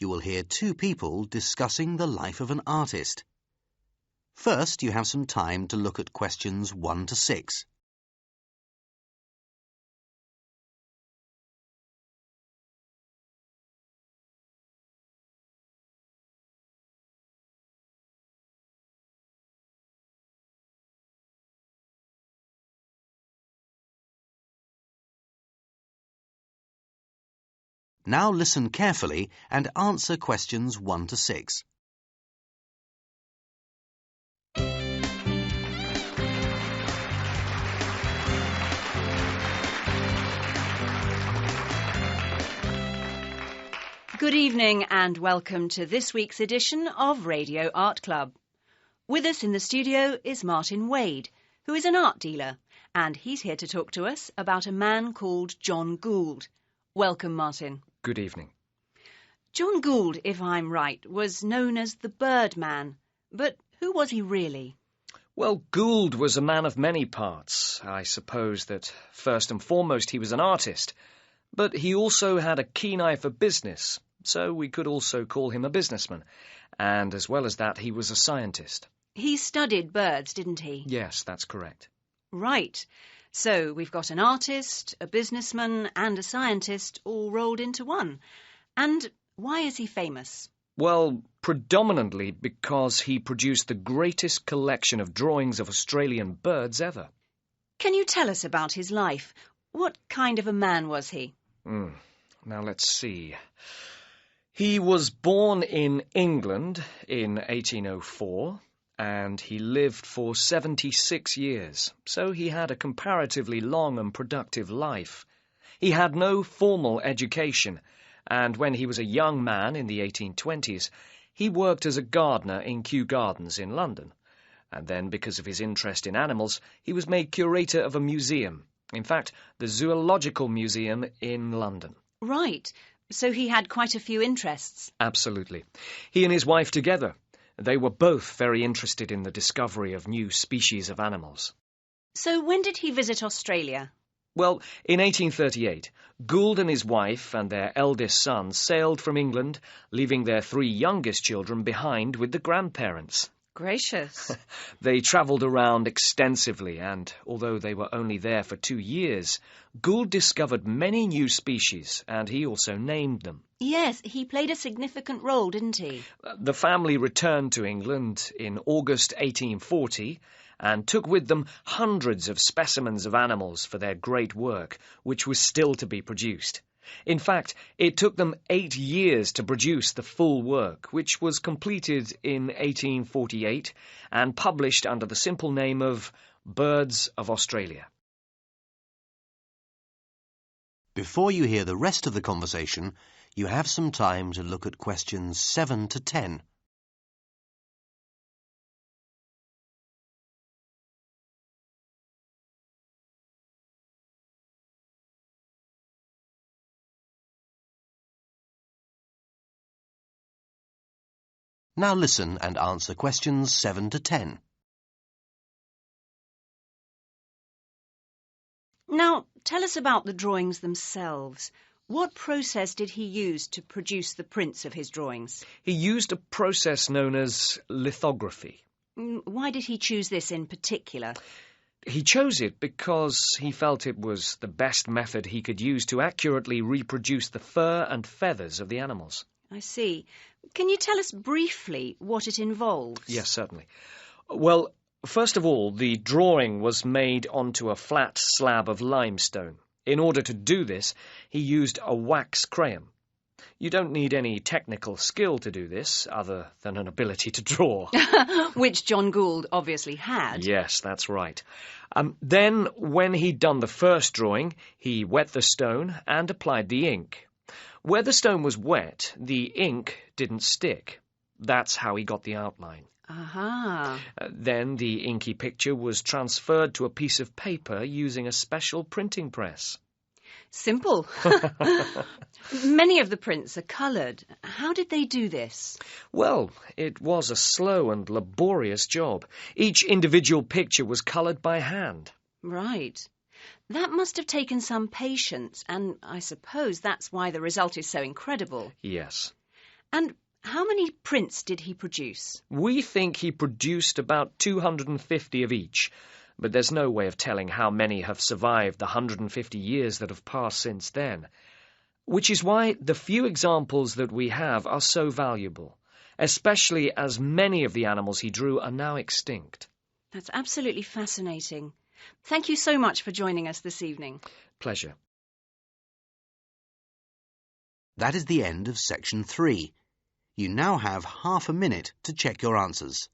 you will hear two people discussing the life of an artist. First, you have some time to look at questions 1 to 6. Now listen carefully and answer questions 1 to 6. Good evening and welcome to this week's edition of Radio Art Club. With us in the studio is Martin Wade, who is an art dealer, and he's here to talk to us about a man called John Gould. Welcome, Martin. Good evening. John Gould, if I'm right, was known as the Birdman. But who was he really? Well, Gould was a man of many parts. I suppose that first and foremost he was an artist. But he also had a keen eye for business, so we could also call him a businessman. And as well as that, he was a scientist. He studied birds, didn't he? Yes, that's correct. Right. So we've got an artist, a businessman and a scientist all rolled into one. And why is he famous? Well, predominantly because he produced the greatest collection of drawings of Australian birds ever. Can you tell us about his life? What kind of a man was he? Now let's see. He was born in England in 1804. And he lived for 76 years, so he had a comparatively long and productive life. He had no formal education, and when he was a young man in the 1820s, he worked as a gardener in Kew Gardens in London. And then, because of his interest in animals, he was made curator of a museum, in fact, the Zoological Museum in London. Right, so he had quite a few interests. Absolutely. He and his wife together. They were both very interested in the discovery of new species of animals. So when did he visit Australia? Well, in 1838, Gould and his wife and their eldest son sailed from England, leaving their 3 youngest children behind with the grandparents. Gracious. They travelled around extensively, and although they were only there for 2 years, Gould discovered many new species, and he also named them. Yes, he played a significant role, didn't he? The family returned to England in August 1840 and took with them hundreds of specimens of animals for their great work, which was still to be produced. In fact, it took them 8 years to produce the full work, which was completed in 1848 and published under the simple name of Birds of Australia. Before you hear the rest of the conversation, you have some time to look at questions 7 to 10. Now listen and answer questions 7 to 10. Now, tell us about the drawings themselves. What process did he use to produce the prints of his drawings? He used a process known as lithography. Why did he choose this in particular? He chose it because he felt it was the best method he could use to accurately reproduce the fur and feathers of the animals. I see. Can you tell us briefly what it involves? Yes, certainly. Well, first of all, the drawing was made onto a flat slab of limestone. In order to do this, he used a wax crayon. You don't need any technical skill to do this, other than an ability to draw. Which John Gould obviously had. Yes, that's right. Then, when he'd done the first drawing, he wet the stone and applied the ink. Where the stone was wet, the ink didn't stick. That's how he got the outline. Aha. Then the inky picture was transferred to a piece of paper using a special printing press. Simple. Many of the prints are coloured. How did they do this? Well, it was a slow and laborious job. Each individual picture was coloured by hand. Right. That must have taken some patience, and I suppose that's why the result is so incredible. Yes. And how many prints did he produce? We think he produced about 250 of each, but there's no way of telling how many have survived the 150 years that have passed since then. Which is why the few examples that we have are so valuable, especially as many of the animals he drew are now extinct. That's absolutely fascinating. Thank you so much for joining us this evening. Pleasure. That is the end of section 3. You now have half a minute to check your answers.